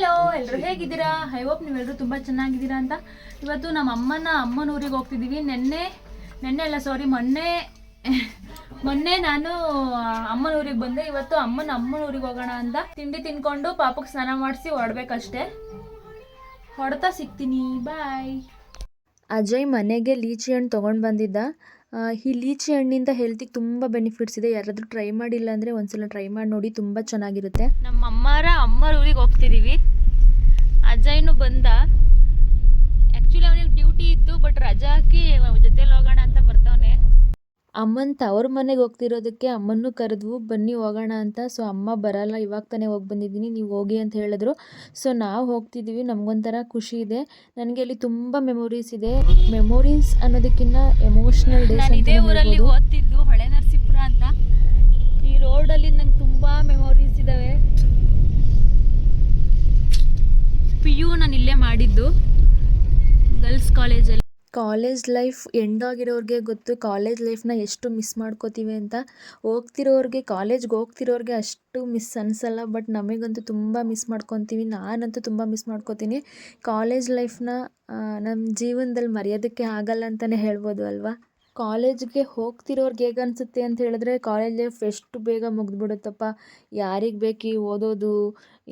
Hello, ಎಲ್ಲರೂ ಹೇಗಿದ್ದೀರಾ? I hope ನೀವೆಲ್ಲರೂ ತುಂಬ ಚೆನ್ನಾಗಿದ್ದೀರಾ ಅಂತ. ಇವತ್ತು ನಮ್ಮ ಅಮ್ಮನ ಊರಿಗೆ ಹೋಗ್ತಿದ್ದೀವಿ. ನೆನ್ನೆ ಅಲ್ಲ ಸಾರಿ ಮೊನ್ನೆ ನಾನು ಅಮ್ಮನ ಊರಿಗೆ ಬಂದೆ. ಇವತ್ತು ಅಮ್ಮನ ಊರಿಗೆ ಹೋಗೋಣ ಅಂತ ತಿಂಡಿ ತಿನ್ಕೊಂಡು ಪಾಪಕ್ಕೆ ಸ್ನಾನ ಮಾಡಿಸಿ ಹೊರಡ್ಬೇಕಷ್ಟೇ. ಹೊಡ್ತಾ ಸಿಗ್ತೀನಿ, ಬಾಯ್. ಅಜಯ್ ಮನೆಗೆ ಲೀಚಿ ಹಣ್ಣು ತೊಗೊಂಡು ಬಂದಿದ್ದ. ಈ ಲೀಚಿ ಹಣ್ಣಿಂದ ಹೆಲ್ತಿಗೆ ತುಂಬ ಬೆನಿಫಿಟ್ಸ್ ಇದೆ. ಯಾರಾದರೂ ಟ್ರೈ ಮಾಡಿಲ್ಲ ಅಂದರೆ ಒಂದ್ಸಲ ಟ್ರೈ ಮಾಡಿ ನೋಡಿ, ತುಂಬ ಚೆನ್ನಾಗಿರುತ್ತೆ. ನಮ್ಮ ಅಮ್ಮರ ಊರಿಗೆ ಹೋಗ್ತಿದ್ದೀವಿ. ಅಜಯ್ನು ಬಂದ. ಆ್ಯಕ್ಚುಲಿ ಅವನಿಗೆ ಡ್ಯೂಟಿ ಇತ್ತು, ಬಟ್ ರಜಾ ಹಾಕಿ ಜೊತೆಲಿ ಹೋಗೋಣ ಅಂತ ಬರ್ತಾವನೆ. ಅಮ್ಮನ ತವ್ರ ಮನೆಗೆ ಹೋಗ್ತಿರೋದಕ್ಕೆ ಅಮ್ಮನ್ನು ಕರೆದ್ವು, ಬನ್ನಿ ಹೋಗೋಣ ಅಂತ. ಸೊ ಅಮ್ಮ ಬರಲ್ಲ, ಇವಾಗ ತಾನೇ ಹೋಗಿ ಬಂದಿದ್ದೀನಿ, ನೀವು ಹೋಗಿ ಅಂತ ಹೇಳಿದ್ರು. ಸೊ ನಾವು ಹೋಗ್ತಿದ್ದೀವಿ. ನಮಗೊಂಥರ ಖುಷಿ ಇದೆ. ನನಗೆ ಅಲ್ಲಿ ತುಂಬ ಮೆಮೊರೀಸ್ ಇದೆ. ಮೆಮೊರೀಸ್ ಅನ್ನೋದಕ್ಕಿಂತ ಎಮೋಷ್ನಲ್ ಡೇಸ್. ನಾನು ಇದೇ ಊರಲ್ಲಿ ಓದ್ತಿದ್ದು, ಹೊಳೆ ನರಸೀಪುರ ಅಂತ. ಈ ರೋಡಲ್ಲಿ ನಂಗೆ ತುಂಬ ಮೆಮೊರೀಸ್ ಇದ್ದಾವೆ. PU ನಾನು ಇಲ್ಲೇ ಮಾಡಿದ್ದು, ಗರ್ಲ್ಸ್ ಕಾಲೇಜಲ್ಲಿ. ಕಾಲೇಜ್ ಲೈಫ್ ಎಂಡ್ ಆಗಿರೋರಿಗೆ ಗೊತ್ತು ಕಾಲೇಜ್ ಲೈಫ್ನ ಎಷ್ಟು ಮಿಸ್ ಮಾಡ್ಕೋತೀವಿ ಅಂತ. ಕಾಲೇಜ್ಗೆ ಹೋಗ್ತಿರೋರಿಗೆ ಅಷ್ಟು ಮಿಸ್ ಅನಿಸಲ್ಲ, ಬಟ್ ನಮಗಂತೂ ತುಂಬ ಮಿಸ್ ಮಾಡ್ಕೊತೀವಿ. ನಾನಂತೂ ತುಂಬ ಮಿಸ್ ಮಾಡ್ಕೋತೀನಿ ಕಾಲೇಜ್ ಲೈಫ್ನ. ನಮ್ಮ ಜೀವನದಲ್ಲಿ ಮರೆಯೋದಕ್ಕೆ ಆಗಲ್ಲ ಅಂತಲೇ ಹೇಳ್ಬೋದು ಅಲ್ವಾ. ಕಾಲೇಜ್ಗೆ ಹೋಗ್ತಿರೋರ್ಗೆ ಹೇಗೆ ಅನಿಸುತ್ತೆ ಅಂತ ಹೇಳಿದ್ರೆ, ಕಾಲೇಜ್ ಲೈಫ್ ಎಷ್ಟು ಬೇಗ ಮುಗಿದ್ಬಿಡುತ್ತಪ್ಪ, ಯಾರಿಗೆ ಬೇಕು ಈ ಓದೋದು,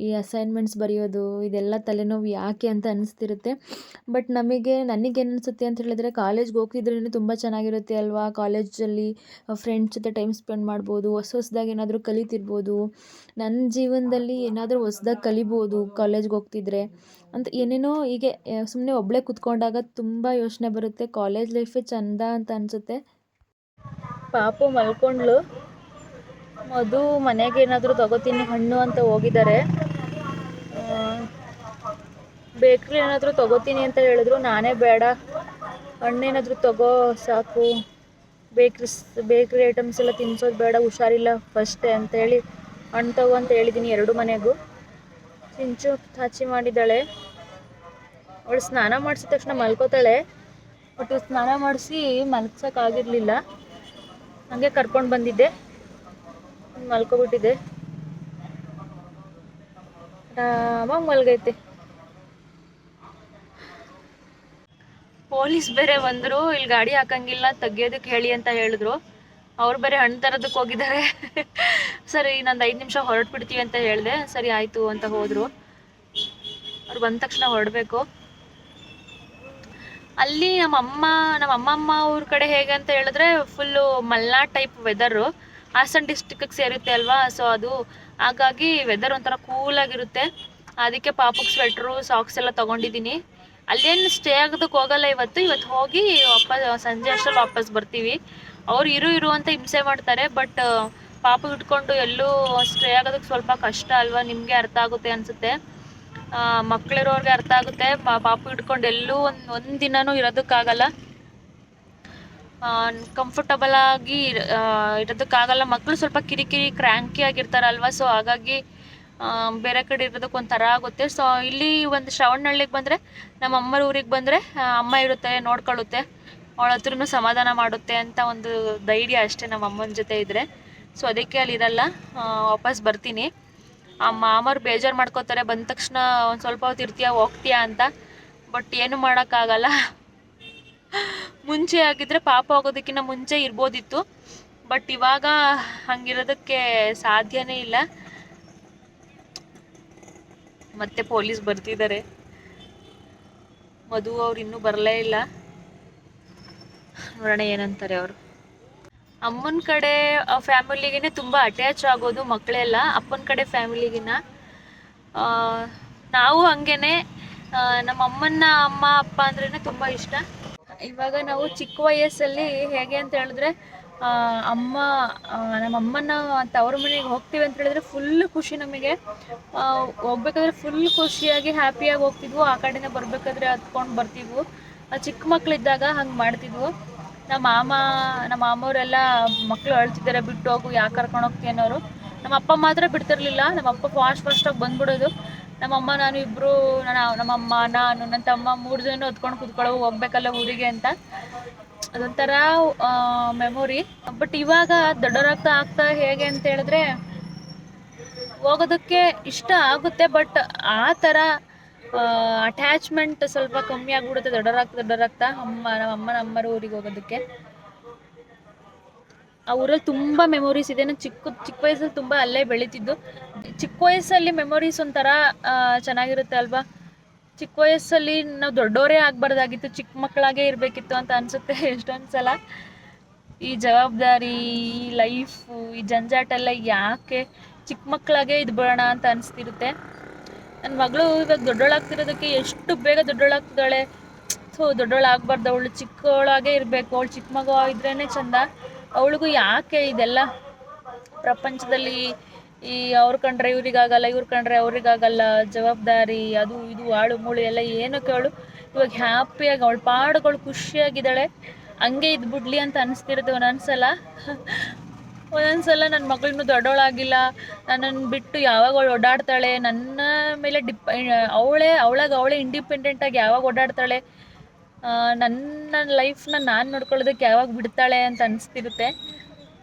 ಈ ಅಸೈನ್ಮೆಂಟ್ಸ್ ಬರೆಯೋದು, ಇದೆಲ್ಲ ತಲೆನೋವು ಯಾಕೆ ಅಂತ ಅನಿಸ್ತಿರುತ್ತೆ. ಬಟ್ ನನಗೇನು ಅನಿಸುತ್ತೆ ಅಂತ ಹೇಳಿದ್ರೆ, ಕಾಲೇಜ್ಗೆ ಹೋಗ್ತಿದ್ರೇ ತುಂಬ ಚೆನ್ನಾಗಿರುತ್ತೆ ಅಲ್ವಾ. ಕಾಲೇಜಲ್ಲಿ ಫ್ರೆಂಡ್ಸ್ ಜೊತೆ ಟೈಮ್ ಸ್ಪೆಂಡ್ ಮಾಡ್ಬೋದು, ಹೊಸದಾಗಿ ಏನಾದರೂ ಕಲಿತಿರ್ಬೋದು. ನನ್ನ ಜೀವನದಲ್ಲಿ ಏನಾದರೂ ಹೊಸ್ದಾಗಿ ಕಲಿಬೋದು ಕಾಲೇಜ್ಗೆ ಹೋಗ್ತಿದ್ರೆ ಅಂತ ಏನೇನೋ. ಹೀಗೆ ಸುಮ್ಮನೆ ಒಬ್ಬಳೇ ಕೂತ್ಕೊಂಡಾಗ ತುಂಬ ಯೋಚನೆ ಬರುತ್ತೆ. ಕಾಲೇಜ್ ಲೈಫೇ ಚಂದ ಅಂತ ಅನಿಸುತ್ತೆ. ಪಾಪು ಮಲ್ಕೊಂಡ್ಲು. ಮಧು ಮನೆಗೆ ಏನಾದರೂ ತಗೋತೀನಿ ಹಣ್ಣು ಅಂತ ಹೋಗಿದ್ದಾರೆ. ಬೇಕ್ರಿ ಏನಾದರೂ ತಗೋತೀನಿ ಅಂತ ಹೇಳಿದ್ರು. ನಾನೇ ಬೇಡ, ಹಣ್ಣೇನಾದರೂ ತಗೋ ಸಾಕು, ಬೇಕ್ರಿ ಐಟಮ್ಸ್ ಎಲ್ಲ ತಿನ್ಸೋದು ಬೇಡ, ಹುಷಾರಿಲ್ಲ ಫಸ್ಟೇ ಅಂತೇಳಿ ಹಣ್ಣು ತಗೋ ಅಂತ ಹೇಳಿದ್ದೀನಿ ಎರಡು ಮನೆಗೂ. ಚಿಂಚು ಚಾಚಿ ಮಾಡಿದ್ದಾಳೆ. ಅವಳು ಸ್ನಾನ ಮಾಡಿಸಿದ ತಕ್ಷಣ ಮಲ್ಕೋತಾಳೆ, ಬಟ್ ಸ್ನಾನ ಮಾಡಿಸಿ ಮಲ್ಗ್ಸೋಕ್ಕಾಗಿರಲಿಲ್ಲ. ಹಾಗೆ ಕರ್ಕೊಂಡು ಬಂದಿದ್ದೆ, ಮಲ್ಕೊಬಿಟ್ಟಿದ್ದೆ. ಆರಾಮಾಗಿ ಮಲ್ಗೈತೆ. ಪೊಲೀಸ್ ಬೇರೆ ಬಂದರು, ಇಲ್ಲಿ ಗಾಡಿ ಹಾಕಂಗಿಲ್ಲ ತೆಗಿಯೋದಕ್ಕೆ ಹೇಳಿ ಅಂತ ಹೇಳಿದ್ರು. ಅವ್ರು ಬೇರೆ ಹಣ್ಣು ತರೋದಕ್ಕೆ ಹೋಗಿದ್ದಾರೆ. ಸರಿ ಇನ್ನೊಂದು 5 ನಿಮಿಷ ಹೊರಟ್ಬಿಡ್ತೀವಿ ಅಂತ ಹೇಳಿದೆ. ಸರಿ ಆಯಿತು ಅಂತ ಹೋದರು. ಅವ್ರು ಬಂದ ತಕ್ಷಣ ಹೊರಡಬೇಕು. ಅಲ್ಲಿ ನಮ್ಮ ಅಮ್ಮಮ್ಮ ಊರ ಕಡೆ ಹೇಗೆ ಅಂತ ಹೇಳಿದ್ರೆ, full Malnad type weather. Hassan ಡಿಸ್ಟಿಕ್ಕಿಗೆ ಸೇರುತ್ತೆ ಅಲ್ವಾ. ಸೊ ಅದು ಹಾಗಾಗಿ ವೆದರ್ ಒಂಥರ ಕೂಲಾಗಿರುತ್ತೆ. ಅದಕ್ಕೆ ಪಾಪಕ್ಕೆ ಸ್ವೆಟ್ರು ಸಾಕ್ಸ್ ಎಲ್ಲ ತೊಗೊಂಡಿದ್ದೀನಿ. ಅಲ್ಲೇನು ಸ್ಟೇ ಆಗೋದಕ್ಕೆ ಹೋಗಲ್ಲ ಇವತ್ತು ಹೋಗಿ ಸಂಜೆ ಅಷ್ಟರಲ್ಲಿ ವಾಪಸ್ ಬರ್ತೀವಿ. ಅವ್ರು ಇರು ಅಂತ ಹಿಂಸೆ ಮಾಡ್ತಾರೆ, ಬಟ್ ಪಾಪು ಇಟ್ಕೊಂಡು ಎಲ್ಲೂ ಸ್ಟೇ ಆಗೋದಕ್ಕೆ ಸ್ವಲ್ಪ ಕಷ್ಟ ಅಲ್ವಾ. ನಿಮಗೆ ಅರ್ಥ ಆಗುತ್ತೆ ಅನಿಸುತ್ತೆ, ಮಕ್ಕಳಿರೋರಿಗೆ ಅರ್ಥ ಆಗುತ್ತೆ. ಪಾಪು ಇಟ್ಕೊಂಡು ಎಲ್ಲೂ ಒಂದು ದಿನನೂ ಇರೋದಕ್ಕಾಗಲ್ಲ, ಕಂಫರ್ಟಬಲ್ ಆಗಿ ಇರೋದಕ್ಕಾಗಲ್ಲ. ಮಕ್ಕಳು ಸ್ವಲ್ಪ ಕಿರಿಕಿರಿ ಕ್ರ್ಯಾಂಕಿ ಆಗಿರ್ತಾರಲ್ವ. ಸೊ ಹಾಗಾಗಿ ಬೇರೆ ಕಡೆ ಇರೋದಕ್ಕೆ ಒಂಥರ ಆಗುತ್ತೆ. ಸೊ ಇಲ್ಲಿ ಒಂದು ಶ್ರವಣಹಳ್ಳಿಗೆ ಬಂದರೆ, ನಮ್ಮ ಅಮ್ಮರ ಊರಿಗೆ ಬಂದರೆ ಅಮ್ಮ ಇರುತ್ತೆ, ನೋಡ್ಕೊಳ್ಳುತ್ತೆ, ಅವಳ ಹತ್ರನೂ ಸಮಾಧಾನ ಮಾಡುತ್ತೆ ಅಂತ ಒಂದು ಧೈರ್ಯ ಅಷ್ಟೇ ನಮ್ಮ ಅಮ್ಮನ ಜೊತೆ ಇದ್ದರೆ. ಸೊ ಅದಕ್ಕೆ ಅಲ್ಲಿ ಇರಲ್ಲ, ವಾಪಸ್ ಬರ್ತೀನಿ. ಮಾಮರು ಬೇಜಾರು ಮಾಡ್ಕೋತಾರೆ, ಬಂದ ತಕ್ಷಣ ಒಂದು ಸ್ವಲ್ಪ ಹೊತ್ತು ಇರ್ತೀಯ ಹೋಗ್ತೀಯಾ ಅಂತ. ಬಟ್ ಏನು ಮಾಡೋಕ್ಕಾಗಲ್ಲ. ಮುಂಚೆ ಆಗಿದ್ದರೆ ಪಾಪ ಹೋಗೋದಕ್ಕಿಂತ ಮುಂಚೆ ಇರ್ಬೋದಿತ್ತು, ಬಟ್ ಇವಾಗ ಹಂಗಿರೋದಕ್ಕೆ ಸಾಧ್ಯನೇ ಇಲ್ಲ. ಮತ್ತೆ ಪೊಲೀಸ್ ಬರ್ತಿದ್ದಾರೆ. ಮಧು ಅವ್ರು ಇನ್ನೂ ಬರಲೇ ಇಲ್ಲ, ನೋಡೋಣ ಏನಂತಾರೆ ಅವರು. ಅಮ್ಮನ ಕಡೆ ಫ್ಯಾಮಿಲಿಗೆ ತುಂಬ ಅಟ್ಯಾಚ್ ಆಗೋದು ಮಕ್ಕಳೆಲ್ಲ, ಅಪ್ಪನ ಕಡೆ ಫ್ಯಾಮಿಲಿಗಿನ್ನ. ನಾವು ಹಾಗೇನೆ, ನಮ್ಮ ಅಮ್ಮನ ಅಮ್ಮ ಅಪ್ಪ ಅಂದ್ರೇ ತುಂಬ ಇಷ್ಟ. ಇವಾಗ ನಾವು ಚಿಕ್ಕ ವಯಸ್ಸಲ್ಲಿ ಹೇಗೆ ಅಂತ ಹೇಳಿದ್ರೆ, ನಮ್ಮ ಅಮ್ಮನ ತವ್ರ ಮನೆಗೆ ಹೋಗ್ತೀವಿ ಅಂತ ಹೇಳಿದ್ರೆ ಫುಲ್ ಖುಷಿ ನಮಗೆ. ಹೋಗ್ಬೇಕಾದ್ರೆ ಫುಲ್ ಖುಷಿಯಾಗಿ ಹ್ಯಾಪಿಯಾಗಿ ಹೋಗ್ತಿದ್ವು. ಆ ಕಡೆನೇ ಬರಬೇಕಾದ್ರೆ ಹತ್ಕೊಂಡು ಬರ್ತಿದ್ವು. ಚಿಕ್ಕ ಮಕ್ಕಳಿದ್ದಾಗ ಹಂಗೆ ಮಾಡ್ತಿದ್ವು. ನಮ್ಮ ಮಾಮವರೆಲ್ಲ ಮಕ್ಕಳು ಅಳ್ತಿದ್ದಾರೆ, ಬಿಟ್ಟು ಹೋಗು, ಯಾಕೆ ಕರ್ಕೊಂಡು ಹೋಗ್ತೀವಿ ಅನ್ನೋರು. ನಮ್ಮ ಅಪ್ಪ ಮಾತ್ರ ಬಿಡ್ತಿರ್ಲಿಲ್ಲ. ನಮ್ಮ ಅಪ್ಪ ಫಾಸ್ಟಾಗಿ ಬಂದ್ಬಿಡೋದು. ನಮ್ಮಮ್ಮ ನಾನು ಇಬ್ಬರು, ನಮ್ಮಮ್ಮ ನಾನು ನನ್ನ ತಮ್ಮ 3 ಜನ ಹೊತ್ಕೊಂಡು ಕೂತ್ಕೊಳ್ಳೋ, ಹೋಗ್ಬೇಕಲ್ಲ ಊರಿಗೆ ಅಂತ. ಅದೊಂಥರ ಮೆಮೊರಿ. ಬಟ್ ಇವಾಗ ದೊಡ್ಡವರಾಗ್ತಾ ಹೇಗೆ ಅಂತ ಹೇಳಿದ್ರೆ, ಹೋಗೋದಕ್ಕೆ ಇಷ್ಟ ಆಗುತ್ತೆ, ಬಟ್ ಆ ಥರ ಅಟ್ಯಾಚ್ಮೆಂಟ್ ಸ್ವಲ್ಪ ಕಮ್ಮಿ ಆಗಿಬಿಡುತ್ತೆ ದೊಡ್ಡರಾಗ್ತಾ ನಮ್ಮ ಅಮ್ಮರ ಊರಿಗೆ ಹೋಗೋದಕ್ಕೆ. ಆ ಊರಲ್ಲಿ ತುಂಬ ಮೆಮೊರೀಸ್ ಇದೆ. ನಾನು ಚಿಕ್ಕ ವಯಸ್ಸಲ್ಲಿ ತುಂಬ ಅಲ್ಲೇ ಬೆಳೀತಿದ್ದು. ಚಿಕ್ಕ ವಯಸ್ಸಲ್ಲಿ ಮೆಮೊರೀಸ್ ಒಂಥರ ಚೆನ್ನಾಗಿರುತ್ತೆ ಅಲ್ವಾ. ಚಿಕ್ಕ ವಯಸ್ಸಲ್ಲಿ ನಾವು ದೊಡ್ಡವರೇ ಆಗಬಾರ್ದಾಗಿತ್ತು, ಚಿಕ್ಕ ಮಕ್ಕಳಾಗೇ ಇರಬೇಕಿತ್ತು ಅಂತ ಅನಿಸುತ್ತೆ ಎಷ್ಟೊಂದು ಸಲ. ಈ ಜವಾಬ್ದಾರಿ, ಈ ಲೈಫು, ಈ ಜಂಜಾಟ ಎಲ್ಲ ಯಾಕೆ, ಚಿಕ್ಕ ಮಕ್ಕಳಾಗೇ ಇದ್ಬಿಡೋಣ ಅಂತ ಅನಿಸ್ತಿರುತ್ತೆ. ನನ್ನ ಮಗಳು ಇವಾಗ ದೊಡ್ಡೋಳಾಗ್ತಿರೋದಕ್ಕೆ ಎಷ್ಟು ಬೇಗ ದೊಡ್ಡೋಳಾಗ್ತಿದ್ದಾಳೆ. ದೊಡ್ಡೋಳಾಗಬಾರ್ದು, ಅವಳು ಚಿಕ್ಕವಳಾಗೇ ಇರಬೇಕು, ಅವಳು ಚಿಕ್ಕ ಮಗು ಇದ್ರೇ ಚಂದ. ಅವಳಿಗೂ ಯಾಕೆ ಇದೆಲ್ಲ ಪ್ರಪಂಚದಲ್ಲಿ, ಈ ಅವ್ರು ಕಂಡ್ರೆ ಇವ್ರಿಗಾಗಲ್ಲ, ಇವ್ರು ಕಂಡ್ರೆ ಅವ್ರಿಗಾಗಲ್ಲ, ಜವಾಬ್ದಾರಿ ಅದು ಇದು ಆಳು ಮೂಳು ಎಲ್ಲ ಏನಕ್ಕೆ. ಅವಳು ಇವಾಗ ಹ್ಯಾಪಿಯಾಗಿ ಅವಳು ಪಾಡುಗಳು ಖುಷಿಯಾಗಿದ್ದಾಳೆ, ಹಂಗೆ ಇದ್ಬಿಡ್ಲಿ ಅಂತ ಅನಿಸ್ತಿರುತ್ತೆ ಒಂದೊಂದ್ಸಲ ನನ್ನ ಮಗಳನ್ನೂ ದೊಡ್ಡವಳಾಗಿಲ್ಲ, ನನ್ನನ್ನು ಬಿಟ್ಟು ಯಾವಾಗ ಅವಳು ಓಡಾಡ್ತಾಳೆ, ನನ್ನ ಮೇಲೆ ಅವಳೇ ಇಂಡಿಪೆಂಡೆಂಟಾಗಿ ಯಾವಾಗ ಓಡಾಡ್ತಾಳೆ, ನನ್ನ ಲೈಫ್ನ ನಾನು ನೋಡ್ಕೊಳ್ಳೋದಕ್ಕೆ ಯಾವಾಗ ಬಿಡ್ತಾಳೆ ಅಂತ ಅನಿಸ್ತಿರುತ್ತೆ.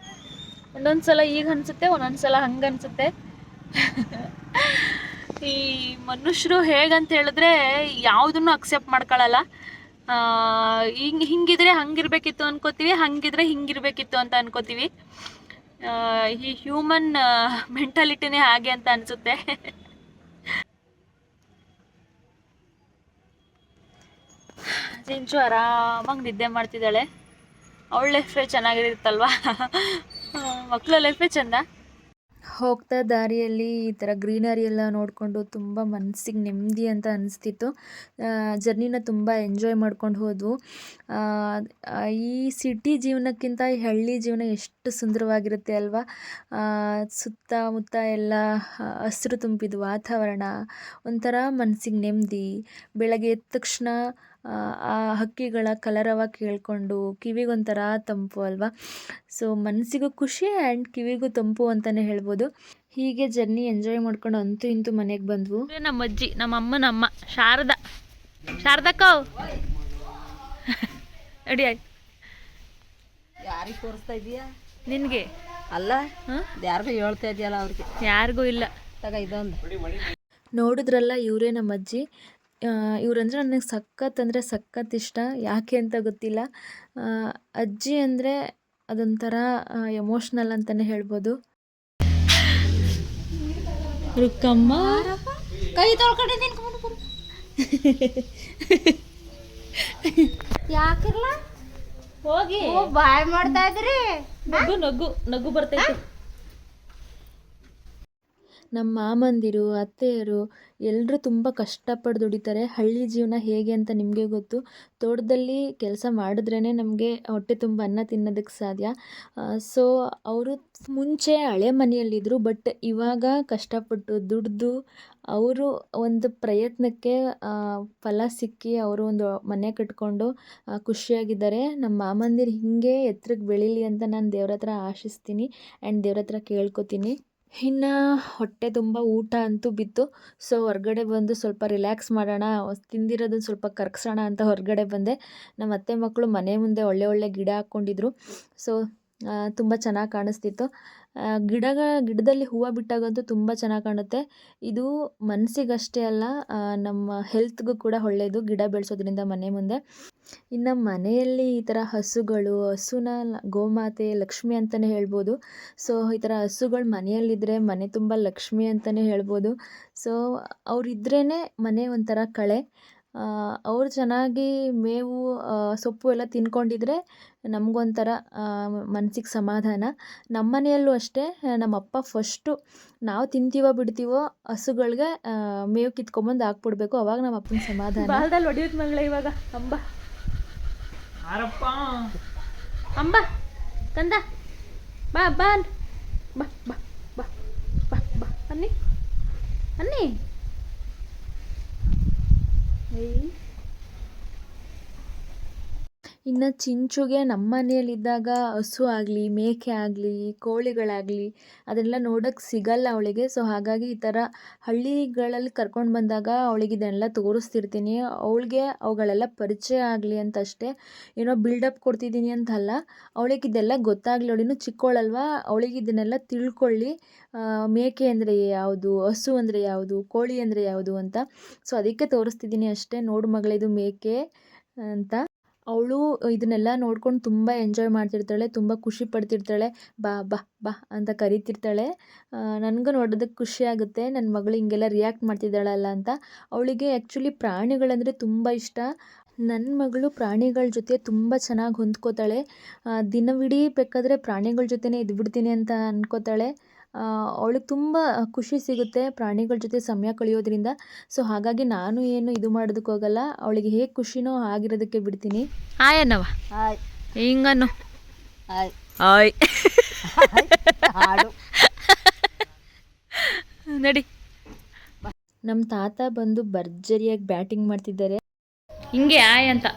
ಒಂದೊಂದು ಸಲ ಈಗ ಅನಿಸುತ್ತೆ, ಒಂದೊಂದು ಸಲ ಹಂಗೆ ಅನಿಸುತ್ತೆ. ಈ ಮನುಷ್ಯರು ಹೇಗಂತ ಹೇಳಿದ್ರೆ ಯಾವುದನ್ನು ಅಕ್ಸೆಪ್ಟ್ ಮಾಡ್ಕೊಳ್ಳಲ್ಲ. ಹಿಂಗಿದ್ರೆ ಹಂಗಿರ್ಬೇಕಿತ್ತು ಅನ್ಕೋತೀವಿ, ಹಂಗಿದ್ರೆ ಹಿಂಗಿರ್ಬೇಕಿತ್ತು ಅಂತ ಅನ್ಕೋತೀವಿ. ಈ ಹ್ಯೂಮನ್ ಮೆಂಟಾಲಿಟಿನೇ ಹಾಗೆ ಅಂತ ಅನಿಸುತ್ತೆ. ಜಿಂಚು ಆರಾಮಾಗಿ ನಿದ್ದೆ ಮಾಡ್ತಿದ್ದಾಳೆ. ಅವಳ ಲೈಫೇ ಚೆನ್ನಾಗಿರುತ್ತಲ್ವಾ, ಮಕ್ಕಳ ಲೈಫೇ ಚೆಂದ. ಹೋಗ್ತಾ ದಾರಿಯಲ್ಲಿ ಈ ಥರ ಗ್ರೀನರಿ ಎಲ್ಲ ನೋಡಿಕೊಂಡು ತುಂಬ ಮನಸ್ಸಿಗೆ ನೆಮ್ಮದಿ ಅಂತ ಅನಿಸ್ತಿತ್ತು. ಜರ್ನಿನ ತುಂಬ ಎಂಜಾಯ್ ಮಾಡ್ಕೊಂಡು ಹೋದ್ವು. ಈ ಸಿಟಿ ಜೀವನಕ್ಕಿಂತ ಈ ಹಳ್ಳಿ ಜೀವನ ಎಷ್ಟು ಸುಂದರವಾಗಿರುತ್ತೆ ಅಲ್ವಾ. ಸುತ್ತಮುತ್ತ ಎಲ್ಲ ಹಸಿರು ತುಂಬಿದ ವಾತಾವರಣ, ಒಂಥರ ಮನಸ್ಸಿಗೆ ನೆಮ್ಮದಿ. ಬೆಳಗ್ಗೆ ಎದ್ದ ತಕ್ಷಣ ಆ ಹಕ್ಕಿಗಳ ಕಲರವ ಕೇಳಿಕೊಂಡು ಕಿವಿಗೊಂಥರ ತಂಪು ಅಲ್ವಾ. ಸೊ ಮನಸ್ಸಿಗೂ ಖುಷಿ ಆ್ಯಂಡ್ ಕಿವಿಗೂ ತಂಪು ಅಂತಲೇ ಹೇಳ್ಬೋದು. ಹೀಗೆ ಜರ್ನಿ ಎಂಜಾಯ್ ಮಾಡ್ಕೊಂಡು ಅಂತೂ ಇಂತೂ ಮನೆಗೆ ಬಂದ್ವು. ನಮ್ಮ ಅಜ್ಜಿ, ನಮ್ಮ ಅಮ್ಮನಮ್ಮ ಶಾರದಕ್ಕ ಅಡಿ ಆಯ್ತು. ಯಾರಿಗೆ ತೋರಿಸ್ತಾ ಇದೀಯಾ? ನಿನಗೆ ಅಲ್ಲ, ಯಾರಿಗೂ ಹೇಳ್ತಾ ಇದೆಯಲ್ಲ ಅವ್ರಿಗೆ. ಯಾರಿಗೂ ಇಲ್ಲ. ತಗ ಇದೊಂದು ನೋಡಿದ್ರಲ್ಲ, ಇವರೇ ನಮ್ಮ ಅಜ್ಜಿ. ಇವರಂದ್ರೆ ನನಗೆ ಸಖತ್ ಇಷ್ಟ. ಯಾಕೆ ಅಂತ ಗೊತ್ತಿಲ್ಲ. ಅಜ್ಜಿ ಅಂದರೆ ಅದೊಂಥರ ಎಮೋಷ್ನಲ್ ಅಂತಲೇ ಹೇಳ್ಬೋದು. ರುಕ್ಕಮ್ಮ ಕೈ ತೊಳ್ಕೊಂಡು ಯಾಕಿರ್ಲ ಹೋಗಿ ಬಾಯ್ ಮಾಡ್ತಾ ಇದ್ರಿ. ನಗು ಬರ್ತೈತೆ. ನಮ್ಮ ಮಾಮಂದಿರು, ಅತ್ತೆಯರು ಎಲ್ಲರೂ ತುಂಬ ಕಷ್ಟಪಟ್ಟು ದುಡಿತಾರೆ. ಹಳ್ಳಿ ಜೀವನ ಹೇಗೆ ಅಂತ ನಿಮಗೆ ಗೊತ್ತು. ತೋಟದಲ್ಲಿ ಕೆಲಸ ಮಾಡಿದ್ರೇ ನಮಗೆ ಹೊಟ್ಟೆ ತುಂಬ ಅನ್ನ ತಿನ್ನೋದಕ್ಕೆ ಸಾಧ್ಯ. ಸೊ ಅವರು ಮುಂಚೆ ಹಳೆ ಮನೆಯಲ್ಲಿದ್ದರು, ಬಟ್ ಇವಾಗ ಕಷ್ಟಪಟ್ಟು ದುಡಿದು ಅವರು ಒಂದು ಪ್ರಯತ್ನಕ್ಕೆ ಫಲ ಸಿಕ್ಕಿ ಅವರು ಒಂದು ಮನೆ ಕಟ್ಕೊಂಡು ಖುಷಿಯಾಗಿದ್ದಾರೆ. ನಮ್ಮ ಮಾಮಂದಿರು ಹೀಗೆ ಎತ್ತರಕ್ಕೆ ಬೆಳೀಲಿ ಅಂತ ನಾನು ದೇವ್ರ ಹತ್ರ ಆಶಿಸ್ತೀನಿ ಆ್ಯಂಡ್ ದೇವ್ರ ಹತ್ರ ಕೇಳ್ಕೊತೀನಿ. ಇನ್ನು ಹೊಟ್ಟೆ ತುಂಬ ಊಟ ಅಂತೂ ಬಿತ್ತು. ಸೊ ಹೊರಗಡೆ ಬಂದು ಸ್ವಲ್ಪ ರಿಲ್ಯಾಕ್ಸ್ ಮಾಡೋಣ, ತಿಂದಿರೋದನ್ನು ಸ್ವಲ್ಪ ಕರಗಿಸೋಣ ಅಂತ ಹೊರಗಡೆ ಬಂದೆ. ನಮ್ಮ ಅತ್ತೆ ಮಕ್ಕಳು ಮನೆ ಮುಂದೆ ಒಳ್ಳೆ ಗಿಡ ಹಾಕ್ಕೊಂಡಿದ್ರು. ಸೊ ತುಂಬ ಚೆನ್ನಾಗಿ ಕಾಣಿಸ್ತಿತ್ತು. ಗಿಡದಲ್ಲಿ ಹೂವು ಬಿಟ್ಟಾಗಂತೂ ತುಂಬ ಚೆನ್ನಾಗಿ ಕಾಣುತ್ತೆ. ಇದು ಮನಸ್ಸಿಗಷ್ಟೇ ಅಲ್ಲ, ನಮ್ಮ ಹೆಲ್ತ್ಗೂ ಕೂಡ ಒಳ್ಳೆಯದು ಗಿಡ ಬೆಳೆಸೋದ್ರಿಂದ ಮನೆ ಮುಂದೆ. ಇನ್ನು ಮನೆಯಲ್ಲಿ ಈ ಥರ ಹಸುನ ಗೋಮಾತೆ ಲಕ್ಷ್ಮಿ ಅಂತಲೇ ಹೇಳ್ಬೋದು. ಸೊ ಈ ಥರ ಹಸುಗಳು ಮನೆಯಲ್ಲಿದ್ದರೆ ಮನೆ ತುಂಬ ಲಕ್ಷ್ಮಿ ಅಂತಲೇ ಹೇಳ್ಬೋದು. ಸೊ ಅವರಿದ್ರೇ ಮನೆ ಒಂಥರ ಕಳೆ. ಅವ್ರು ಚೆನ್ನಾಗಿ ಮೇವು ಸೊಪ್ಪು ಎಲ್ಲ ತಿನ್ಕೊಂಡಿದ್ರೆ ನಮಗೊಂಥರ ಮನಸ್ಸಿಗೆ ಸಮಾಧಾನ. ನಮ್ಮ ಮನೆಯಲ್ಲೂ ಅಷ್ಟೇ, ನಮ್ಮಪ್ಪ ಫಸ್ಟು ನಾವು ತಿಂತೀವೋ ಬಿಡ್ತೀವೋ ಹಸುಗಳಿಗೆ ಮೇವು ಕಿತ್ಕೊಂಬಂದು ಹಾಕ್ಬಿಡ್ಬೇಕು, ಅವಾಗ ನಮ್ಮ ಅಪ್ಪನ ಸಮಾಧಾನ. ಬಾಲ್ದಲ್ಲಿ ಹೊಡಿಯುತ್ತೆ ಮಗಳ ಇವಾಗ. ಅಂಬ ಕಂದ ಬಾ ಬಾ ಬಾ ಬಾ ಬಾ ಬಾ ಬಾ ಅನ್ನಿ ಅನ್ನಿ. ಇನ್ನು ಚಿಂಚುಗೆ ನಮ್ಮ ಮನೆಯಲ್ಲಿದ್ದಾಗ ಹಸು ಆಗಲಿ ಮೇಕೆ ಆಗಲಿ ಕೋಳಿಗಳಾಗಲಿ ಅದೆಲ್ಲ ನೋಡೋಕ್ಕೆ ಸಿಗಲ್ಲ ಅವಳಿಗೆ. ಸೊ ಹಾಗಾಗಿ ಈ ಥರ ಹಳ್ಳಿಗಳಲ್ಲಿ ಕರ್ಕೊಂಡು ಬಂದಾಗ ಅವಳಿಗೆ ಇದನ್ನೆಲ್ಲ ತೋರಿಸ್ತಿರ್ತೀನಿ. ಅವಳಿಗೆ ಅವುಗಳೆಲ್ಲ ಪರಿಚಯ ಆಗಲಿ ಅಂತ ಅಷ್ಟೇ, ಏನೋ ಬಿಲ್ಡಪ್ ಕೊಡ್ತಿದ್ದೀನಿ ಅಂತಲ್ಲ. ಅವಳಿಗೆ ಇದೆಲ್ಲ ಗೊತ್ತಾಗಲಿ, ಅವಳಿನ್ನೂ ಚಿಕ್ಕವಳಲ್ವಾ, ಅವಳಿಗೆ ಇದನ್ನೆಲ್ಲ ತಿಳ್ಕೊಳ್ಳಿ. ಮೇಕೆ ಅಂದರೆ ಯಾವುದು, ಹಸು ಅಂದರೆ ಯಾವುದು, ಕೋಳಿ ಅಂದರೆ ಯಾವುದು ಅಂತ. ಸೊ ಅದಕ್ಕೆ ತೋರಿಸ್ತಿದ್ದೀನಿ ಅಷ್ಟೇ. ನೋಡು ಮಗಳೇ, ಇದು ಮೇಕೆ ಅಂತ. ಅವಳು ಇದನ್ನೆಲ್ಲ ನೋಡ್ಕೊಂಡು ತುಂಬ ಎಂಜಾಯ್ ಮಾಡ್ತಿರ್ತಾಳೆ, ತುಂಬ ಖುಷಿ ಪಡ್ತಿರ್ತಾಳೆ. ಬಾ ಬಾ ಬಾ ಅಂತ ಕರಿತಿರ್ತಾಳೆ. ನನಗೂ ನೋಡೋದಕ್ಕೆ ಖುಷಿ ಆಗುತ್ತೆ, ನನ್ನ ಮಗಳು ಹಿಂಗೆಲ್ಲ ರಿಯಾಕ್ಟ್ ಮಾಡ್ತಿದ್ದಾಳಲ್ಲ ಅಂತ. ಅವಳಿಗೆ ಆ್ಯಕ್ಚುಲಿ ಪ್ರಾಣಿಗಳಂದರೆ ತುಂಬ ಇಷ್ಟ. ನನ್ನ ಮಗಳು ಪ್ರಾಣಿಗಳ ಜೊತೆ ತುಂಬ ಚೆನ್ನಾಗಿ ಹೊಂದ್ಕೋತಾಳೆ. ದಿನವಿಡೀ ಬೇಕಾದರೆ ಪ್ರಾಣಿಗಳ ಜೊತೆನೇ ಇದ್ಬಿಡ್ತೀನಿ ಅಂತ ಅಂದ್ಕೋತಾಳೆ. ಅವಳಿಗೆ ತುಂಬ ಖುಷಿ ಸಿಗುತ್ತೆ ಪ್ರಾಣಿಗಳ ಜೊತೆ ಸಮಯ ಕಳೆಯೋದ್ರಿಂದ. ಸೊ ಹಾಗಾಗಿ ನಾನು ಏನು ಇದು ಮಾಡೋದಕ್ಕೆ ಹೋಗಲ್ಲ, ಅವಳಿಗೆ ಹೇಗೆ ಖುಷಿನೋ ಆಗಿರೋದಕ್ಕೆ ಬಿಡ್ತೀನಿ. ಆಯನವ ಹಾಯ್ ಹಿಂಗನ್ನು ಹಾಯ್ ಆಯ್ ಹಾಡು ನಡಿ. ನಮ್ಮ ತಾತ ಬಂದು ಭರ್ಜರಿಯಾಗಿ ಬ್ಯಾಟಿಂಗ್ ಮಾಡ್ತಿದ್ದಾರೆ. ಹಿಂಗೆ ಆಯ್ ಅಂತ.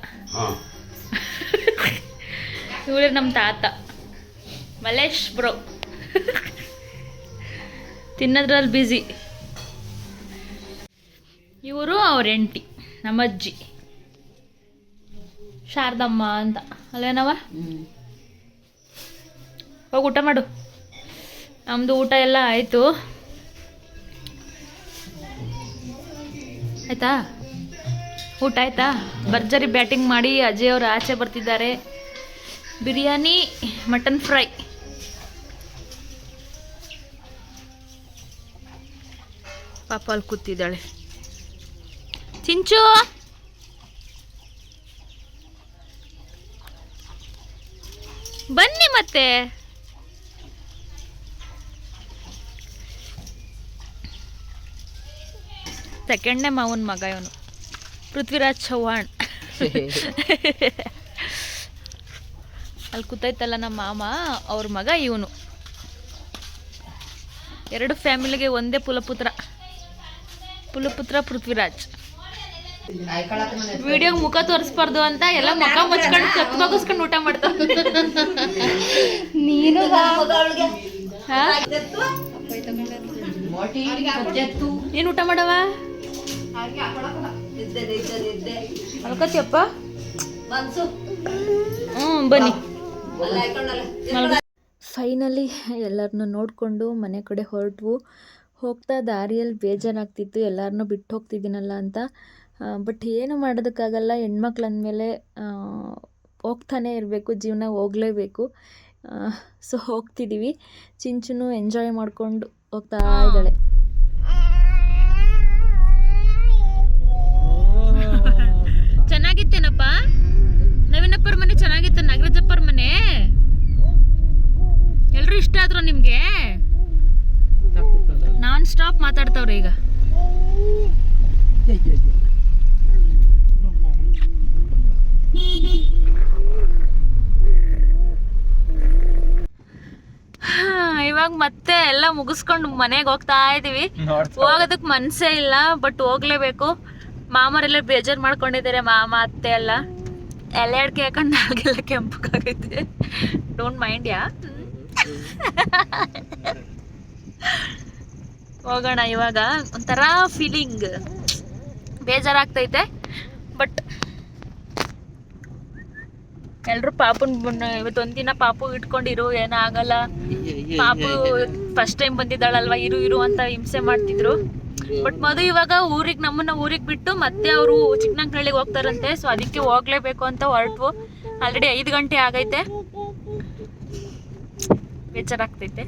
ಇವರೇ ನಮ್ಮ ತಾತ ಮಲೇಶ್ ಬ್ರೋ. ತಿನ್ನೋದ್ರಲ್ಲಿ ಬ್ಯುಸಿ. ಇವರು ಅವ್ರ ಹೆಂಡತಿ ನಮ್ಮ ಅಜ್ಜಿ ಶಾರದಮ್ಮ ಅಂತ ಅಲ್ವೇನವ. ಹೋಗಿ ಊಟ ಮಾಡು. ನಮ್ಮದು ಊಟ ಎಲ್ಲ ಆಯಿತು. ಆಯಿತಾ? ಊಟ ಆಯಿತಾ? ಭರ್ಜರಿ ಬ್ಯಾಟಿಂಗ್ ಮಾಡಿ ಅಜಯ್ ಅವರು ಆಚೆ ಬರ್ತಿದ್ದಾರೆ. Biryani, mutton fry. ಪಾಪ ಅಲ್ಲಿ ಕೂತಿದ್ದಾಳೆ ಚಿಂಚು. ಬನ್ನಿ ಮತ್ತೆ. ಸೆಕೆಂಡ್ನೇ ಮಾವನ ಮಗ ಇವನು, ಪೃಥ್ವಿರಾಜ್ ಚೌಹಾಣ್. ಅಲ್ಲಿ ಕೂತೈತಲ್ಲ ನಮ್ಮ ಮಾಮ, ಅವ್ರ ಮಗ ಇವನು. ಎರಡು ಫ್ಯಾಮಿಲಿಗೆ ಒಂದೇ ಪುಲಪುತ್ರ ಪೃಥ್ವಿರಾಜ್. ವಿಡಿಯೋಗೆ ಮುಖ ತೋರಿಸ್ಬಾರ್ದು ಅಂತ ಎಲ್ಲ ಮುಖ ಮುಚ್ಕೊಂಡು ಕತ್ತು ಬಗ್ಗಿಸ್ಕೊಂಡು ಊಟ ಮಾಡ್ತಾವ. ನೀನು ನೀನು ಊಟ ಮಾಡವ ಅಲ್ಕತಿಯಪ್ಪ. ಬನ್ನಿ. ಫೈನಲಿ ಎಲ್ಲರನ್ನೂ ನೋಡಿಕೊಂಡು ಮನೆ ಕಡೆ ಹೊರಟ್ವು. ಹೋಗ್ತಾ ದಾರಿಯಲ್ಲಿ ಬೇಜಾರಾಗ್ತಿತ್ತು, ಎಲ್ಲರನ್ನೂ ಬಿಟ್ಟು ಹೋಗ್ತಿದ್ದೀನಲ್ಲ ಅಂತ. ಬಟ್ ಏನು ಮಾಡೋದಕ್ಕಾಗಲ್ಲ, ಹೆಣ್ಮಕ್ಳು ಅಂದಮೇಲೆ ಹೋಗ್ತಾನೆ ಇರಬೇಕು, ಜೀವನ ಹೋಗಲೇಬೇಕು. ಸೊ ಹೋಗ್ತಿದ್ದೀವಿ. ಚಿಂಚುನು ಎಂಜಾಯ್ ಮಾಡಿಕೊಂಡು ಹೋಗ್ತಾ ಇದ್ದಾಳೆ. ಚೆನ್ನಾಗಿತ್ತೇನಪ್ಪ? ನವೀನಪ್ಪರ ಮನೆ ಚೆನ್ನಾಗಿತ್ತ? ನಾಗರಾಜಪ್ಪರ ಮನೆ ಎಲ್ರು ಇಷ್ಟ ಆದ್ರು ನಿಮ್ಗೆ? ನಾನ್ ಸ್ಟಾಪ್ ಮಾತಾಡ್ತಾವ್ರೆ ಈಗ. ಇವಾಗ ಮತ್ತೆ ಎಲ್ಲ ಮುಗಿಸ್ಕೊಂಡು ಮನೆಗೆ ಹೋಗ್ತಾ ಇದೀವಿ. ಹೋಗೋದಕ್ ಮನ್ಸೇ ಇಲ್ಲ, ಬಟ್ ಹೋಗ್ಲೇಬೇಕು. ಮಾಮರೆಲ್ಲ ಬೇಜಾರ್ ಮಾಡ್ಕೊಂಡಿದ್ದಾರೆ, ಮಾಮ ಅತ್ತೆ ಎಲ್ಲ. ಎಲೆ ಅಡ್ಕೆ ಹಾಕೊಂಡು ನಾಲ್ಗೆಲ್ಲ ಕೆಂಪಗಾಗೈತೆ. ಡೋಂಟ್ ಮೈಂಡ್ ಯಾ. ಹೋಗೋಣ. ಇವಾಗ ಒಂಥರ ಫೀಲಿಂಗ್, ಬೇಜಾರಾಗ್ತೈತೆ. ಬಟ್ ಎಲ್ರು ಪಾಪುನ್ ಇವತ್ತೊಂದಿನ ಪಾಪು ಇಟ್ಕೊಂಡಿರು, ಏನಾಗಲ್ಲ. ಪಾಪು ಫಸ್ಟ್ ಟೈಮ್ ಬಂದಿದ್ದಾಳಲ್ವಾ, ಇರು ಅಂತ ಹಿಂಸೆ ಮಾಡ್ತಿದ್ರು. ಬಟ್ ಮಧು ಇವಾಗ ನಮ್ಮನ್ನ ಊರಿಗೆ ಬಿಟ್ಟು ಮತ್ತೆ ಅವರು ಚಿಕ್ಕನಂಗನಹಳ್ಳಿಗೆ ಹೋಗ್ತಾರಂತೆ. ಸೊ ಅದಕ್ಕೆ ಹೋಗ್ಲೇಬೇಕು ಅಂತ ಹೊರಟ್ವು. ಆಲ್ರೆಡಿ 5 ಗಂಟೆ ಆಗೈತೆ. ಬೇಜಾರಾಗ್ತೈತೆ,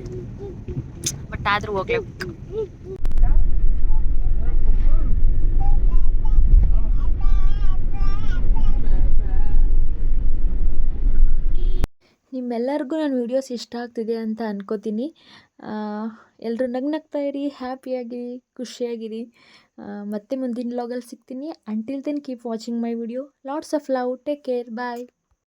ಬಟ್ ಆದ್ರೂ ಹೋಗ್ಲೇಬೇಕು. ನಿಮ್ಮೆಲ್ಲರಿಗೂ ನನ್ನ ವೀಡಿಯೋಸ್ ಇಷ್ಟ ಆಗ್ತಿದೆ ಅಂತ ಅನ್ಕೋತೀನಿ. ಎಲ್ಲರೂ ನಗ್ನಗ್ತಾ ಇರಿ, ಹ್ಯಾಪಿಯಾಗಿರಿ, ಖುಷಿಯಾಗಿರಿ. ಮತ್ತೆ ಮುಂದಿನ ವ್ಲಾಗಲ್ಲಿ ಸಿಗ್ತೀನಿ. Until then keep watching my video. Lots of love. Take care. Bye.